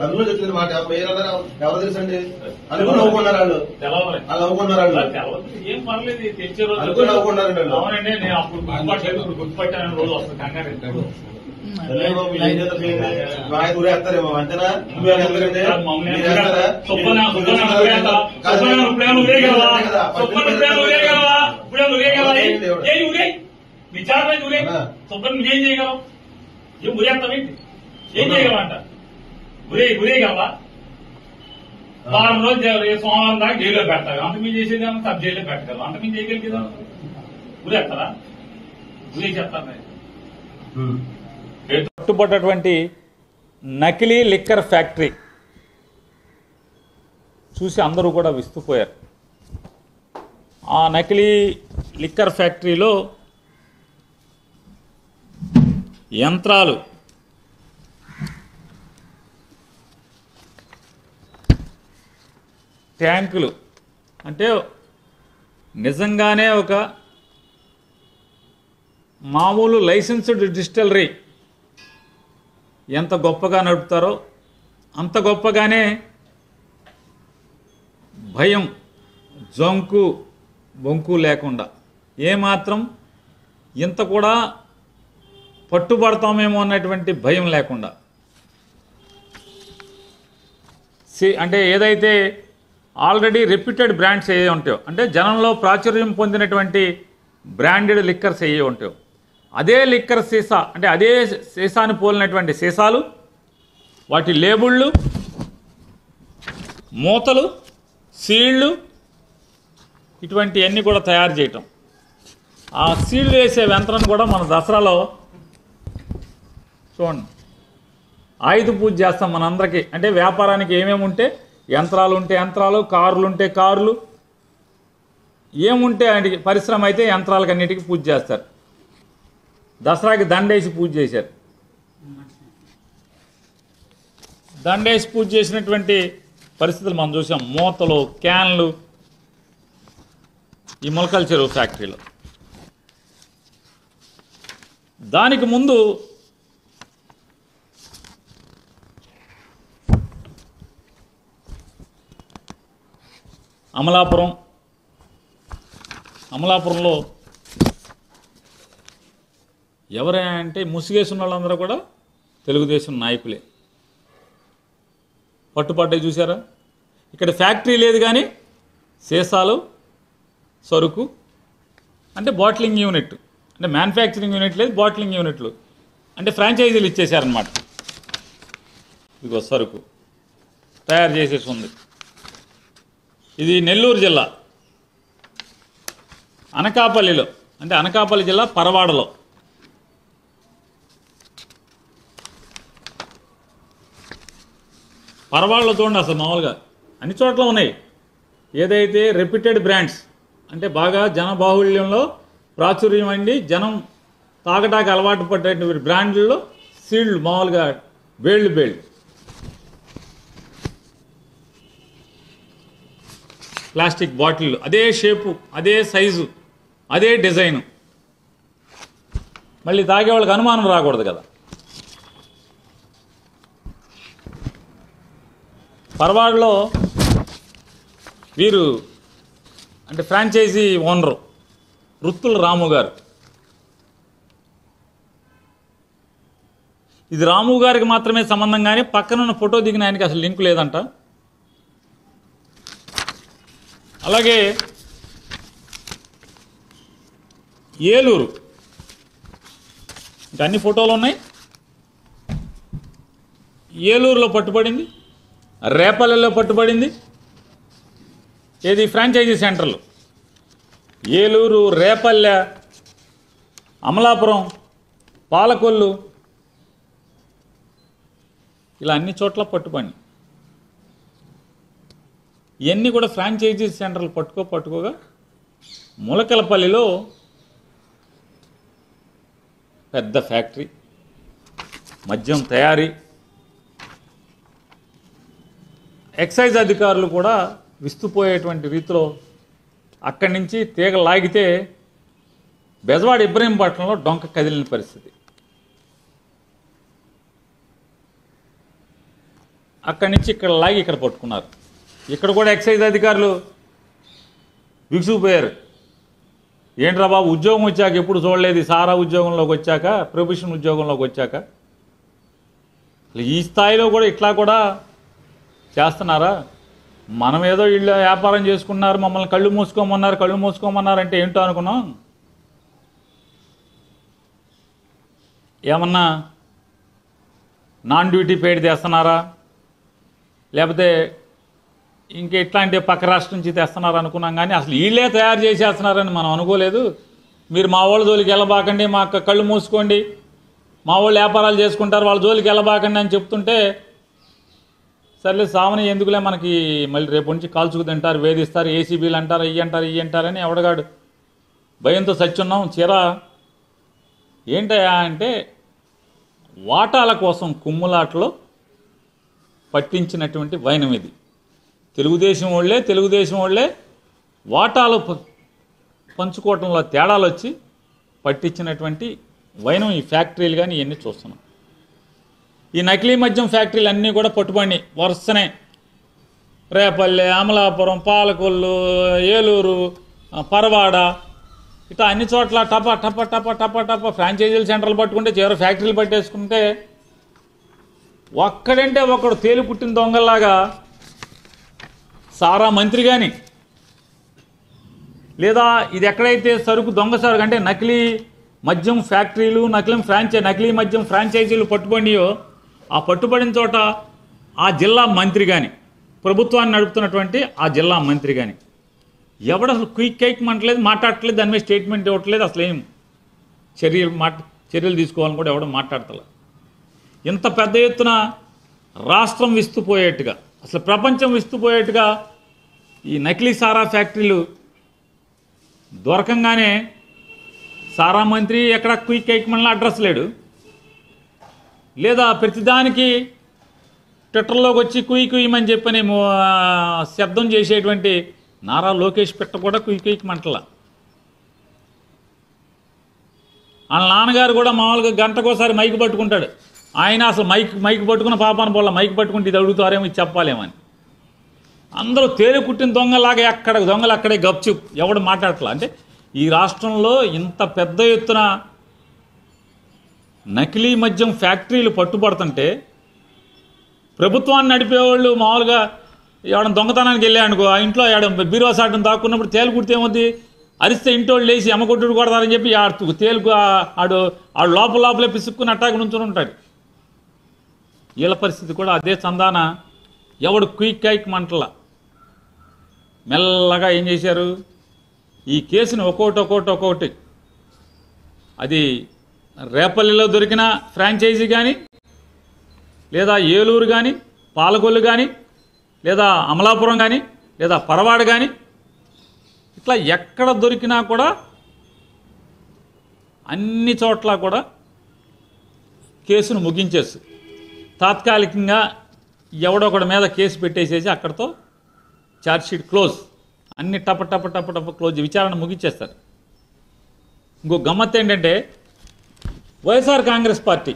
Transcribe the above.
అందులో చెప్పింది మాట ఎవరు తెలుసండి అనుకుని నవ్వుకున్నారు వాళ్ళు నవ్వుకున్నారు వాళ్ళు ఏం పర్లేదు తెచ్చే రోజు అనుకుని నవ్వుకున్నారండి వాళ్ళు. అవునండి నేను అప్పుడు గుర్తుపట్టలేదు ఇప్పుడు గుర్తుపట్టాను రోజు వస్తుంది కంగారు ఊరేస్తారేమో అంతేనా విచారణ ఊరే సుబ్బన్ ఏం చేయగలం ఏం ఊరేస్తామేంటి ఏం చేయగలంట ఊరేయగలవా వారం రోజు సోమవారం దాకా జైల్లో పెడతారు అంతకుమించి చేసేదేమో సబ్ జైల్లో పెట్టగలరు అంతకుమించి చేయగలిగేదా ఊరేస్తారా ఊరే చెప్తాను పట్టుబడ్డటువంటి నకిలీ లిక్కర్ ఫ్యాక్టరీ చూసి అందరూ కూడా విస్తుపోయారు. ఆ నకిలీ లిక్కర్ ఫ్యాక్టరీలో యంత్రాలు ట్యాంకులు అంటే నిజంగానే ఒక మామూలు లైసెన్స్డ్ డిస్టిలరీ ఎంత గొప్పగా నడుపుతారో అంత గొప్పగానే భయం జంకు బొంకు లేకుండా ఏమాత్రం ఇంత కూడా పట్టుబడతామేమో అన్నటువంటి భయం లేకుండా అంటే ఏదైతే ఆల్రెడీ రెప్యూటెడ్ బ్రాండ్స్ ఏ ఉంటాయో అంటే జనంలో ప్రాచుర్యం పొందినటువంటి బ్రాండెడ్ లిక్కర్స్ ఏ ఉంటాయో అదే లిక్కర్ సీసా అంటే అదే సీసాని పోలినటువంటి సీసాలు వాటి లేబుళ్ళు మూతలు సీళ్ళు ఇటువంటివన్నీ కూడా తయారు చేయటం ఆ సీళ్ళు వేసే యంత్రం కూడా మన దసరాలో చూడండి ఆయుధ పూజ చేస్తాం మనందరికీ అంటే వ్యాపారానికి ఏమేమి ఉంటే యంత్రాలు ఉంటే యంత్రాలు కార్లు ఉంటే కార్లు ఏముంటే అంటే పరిశ్రమ అయితే యంత్రాలకు అన్నిటికీ పూజ చేస్తారు. దసరాకి దండేసి పూజ చేశారు. దండేసి పూజ చేసినటువంటి పరిస్థితులు మనం చూసాం. మూతలు క్యాన్లు ఈ మొలకల చెరువు ఫ్యాక్టరీలో. దానికి ముందు అమలాపురంలో ఎవరైనా అంటే ముసుగేసిన వాళ్ళందరూ కూడా తెలుగుదేశం నాయకులే. పట్టుపడ్డాయి చూసారా. ఇక్కడ ఫ్యాక్టరీ లేదు కానీ సీసాలు సరుకు అంటే బాటిలింగ్ యూనిట్ అంటే మ్యానుఫ్యాక్చరింగ్ యూనిట్ లేదు బాటిలింగ్ యూనిట్లు అంటే ఫ్రాంచైజీలు ఇచ్చేశారనమాట. ఇదిగో సరుకు తయారు చేసేసి ఉంది. ఇది నెల్లూరు జిల్లా అనకాపల్లిలో అంటే అనకాపల్లి జిల్లా పరవాడలో పరవాడలో చూడండి అసలు మామూలుగా అన్ని చోట్ల ఉన్నాయి. ఏదైతే రెప్యూటెడ్ బ్రాండ్స్ అంటే బాగా జనబాహుళ్యంలో ప్రాచుర్యం అండి జనం తాగటానికి అలవాటు పడేటువంటి బ్రాండ్లలో సీల్డ్ మామూలుగా బేల్డ్ ప్లాస్టిక్ బాటిల్ అదే షేపు అదే సైజు అదే డిజైను మళ్ళీ తాగే వాళ్ళకి అనుమానం రాకూడదు కదా. పరవాడలో వీరు అంటే ఫ్రాంచైజీ ఓనరు రుత్తుల రాము గారు. ఇది రాము గారికి మాత్రమే సంబంధం కానీ పక్కనున్న ఫోటో దిగిన ఆయనకి అసలు లింక్ లేదంట. అలాగే ఏలూరు ఇంకా అన్ని ఫోటోలు ఉన్నాయి. ఏలూరులో పట్టుబడింది, రేపల్లెలో పట్టుబడింది. ఏది ఫ్రాంచైజీ సెంటర్లు ఏలూరు, రేపల్లె, అమలాపురం, పాలకొల్లు ఇలా అన్ని చోట్ల పట్టుబడి ఇవన్నీ కూడా ఫ్రాంచైజీ సెంటర్లు పట్టుకోగా ములకలపల్లిలో పెద్ద ఫ్యాక్టరీ మద్యం తయారీ. ఎక్సైజ్ అధికారులు కూడా విస్తుపోయేటువంటి రీతిలో అక్కడి నుంచి తీగ లాగితే బెజవాడ ఇబ్రహీంపట్నంలో డొంక కదిలిన పరిస్థితి. అక్కడి నుంచి ఇక్కడ లాగి ఇక్కడ పట్టుకున్నారు. ఇక్కడ కూడా ఎక్సైజ్ అధికారులు విసుగుపోయారు. ఏంట్రా బాబు, ఉద్యోగం వచ్చాక ఎప్పుడు చూడలేదు, సారా ఉద్యోగంలోకి వచ్చాక, ప్రొఫెషన్ ఉద్యోగంలోకి వచ్చాక ఈ స్థాయిలో కూడా ఇట్లా కూడా చేస్తున్నారా? మనం ఏదో వీళ్ళు వ్యాపారం చేసుకున్నారు, మమ్మల్ని కళ్ళు మూసుకోమన్నారు అంటే ఏంటో అనుకున్నాం. ఏమన్నా నాన్ డ్యూటీ పెయిడ్ తెస్తున్నారా, లేకపోతే ఇంక ఇట్లాంటి పక్క రాష్ట్రం నుంచి తెస్తున్నారు అనుకున్నాం. కానీ అసలు వీళ్ళే తయారు చేసేస్తున్నారని మనం అనుకోలేదు. మీరు మా వాళ్ళ జోలికి వెళ్ళబాకండి, మా కళ్ళు మూసుకోండి, మా వాళ్ళు వ్యాపారాలు చేసుకుంటారు, వాళ్ళ జోలికి వెళ్ళబాకండి అని చెప్తుంటే సర్లే సావని ఎందుకులే మనకి మళ్ళీ రేపు నుంచి కాల్చుకు తింటారు, వేధిస్తారు, ఏసీబీలు అంటారు, ఇవి అంటారని ఎవడగాడు భయంతో చచ్చున్నాం. చీరా ఏంటయా అంటే వాటాల కోసం కుమ్ములాటలో పట్టించినటువంటి వైనం ఇది. తెలుగుదేశం వాళ్ళే వాటాలు పంచుకోవటంలో తేడాలు వచ్చి పట్టించినటువంటి వైనం ఈ ఫ్యాక్టరీలు కానీ ఇవన్నీ చూస్తున్నాం. ఈ నకిలీ మద్యం ఫ్యాక్టరీలు అన్నీ కూడా పట్టుబడి వరుసనే రేపల్లె, అమలాపురం, పాలకొల్లు, ఏలూరు, పరవాడ ఇట్లా అన్ని చోట్ల టపా టపా టపా టపా టపా ఫ్రాంచైజీల సెంటర్లు పట్టుకుంటే చివరి ఫ్యాక్టరీలు పట్టేసుకుంటే ఒక్కడంటే ఒకడు తేలి పుట్టిన దొంగల్లాగా సారా మంత్రి కానీ లేదా ఇది ఎక్కడైతే సరుకు దొంగ సరుకు అంటే నకిలీ మద్యం ఫ్యాక్టరీలు, నకిలీ మద్యం ఫ్రాంచైజీలు పట్టుబడియో ఆ పట్టుబడిన చోట ఆ జిల్లా మంత్రి కానీ, ప్రభుత్వాన్ని నడుపుతున్నటువంటి ఆ జిల్లా మంత్రి కానీ ఎవడు అసలు క్విక్ మంటలేదు, మాట్లాడట్లేదు, దాని మీద స్టేట్మెంట్ ఇవ్వట్లేదు, అసలు ఏం చర్యలు తీసుకోవాలని కూడా ఎవడో మాట్లాడతలే. ఇంత పెద్ద ఎత్తున రాష్ట్రం విస్తుపోయేట్టుగా, అసలు ప్రపంచం విస్తుపోయేట్టుగా ఈ నకిలీ సారా ఫ్యాక్టరీలు దొరకంగానే సారా మంత్రి ఎక్కడ క్విక్ మంటల అడ్రస్ లేడు, లేదా ప్రతిదానికి ట్విట్టర్లోకి వచ్చి కుయ్యమని చెప్పని శబ్దం చేసేటువంటి నారా లోకేష్ పెట్ట కూడా కుయ్యకి మంటల. వాళ్ళ నాన్నగారు కూడా మామూలుగా గంటకోసారి మైక్ పట్టుకుంటాడు. ఆయన అసలు మైక్ పట్టుకున్న పాపాన పోల, మైక్ పట్టుకుంటే ఇది అడుగుతారేమో ఇది చెప్పాలేమని. అందరూ తేలి కుట్టిన దొంగలాగా ఎక్కడ దొంగలు అక్కడే గప్చు, ఎవడు మాట్లాడట్లా. అంటే ఈ రాష్ట్రంలో ఇంత పెద్ద ఎత్తున నకిలీ మద్యం ఫ్యాక్టరీలు పట్టుబడుతుంటే ప్రభుత్వాన్ని నడిపేవాళ్ళు మామూలుగా ఎవడ దొంగతనానికి వెళ్ళాయనుకో, ఆ ఇంట్లో బీరువా సాటం దాక్కున్నప్పుడు తేలు కుడితే ఏమవుతుంది, అరిస్తే ఇంటోళ్ళు లేచి ఎమ్మకొట్టుడు కొడతారని చెప్పి తేలుకు ఆడు లోపలే పిసుక్కుని అట్టాకి నుంచుని ఉంటాడు. వీళ్ళ పరిస్థితి కూడా అదే చందాన ఎవడు క్విక్ మంటల మెల్లగా ఏం చేశారు, ఈ కేసుని ఒక్కొక్కటి అది రేపల్లిలో దొరికిన ఫ్రాంచైజీ కానీ, లేదా ఏలూరు కానీ, పాలకొల్లు కానీ, లేదా అమలాపురం కానీ, లేదా పరవాడ కానీ, ఇట్లా ఎక్కడ దొరికినా కూడా అన్ని చోట్ల కూడా కేసును ముగించేసి తాత్కాలికంగా ఎవడొకడి మీద కేసు పెట్టేసేసి అక్కడితో ఛార్జ్షీట్ క్లోజ్, అన్ని టప క్లోజ్, విచారణ ముగించేస్తారు. ఇంకో గమ్మత్తు ఏంటంటే వైఎస్ఆర్ కాంగ్రెస్ పార్టీ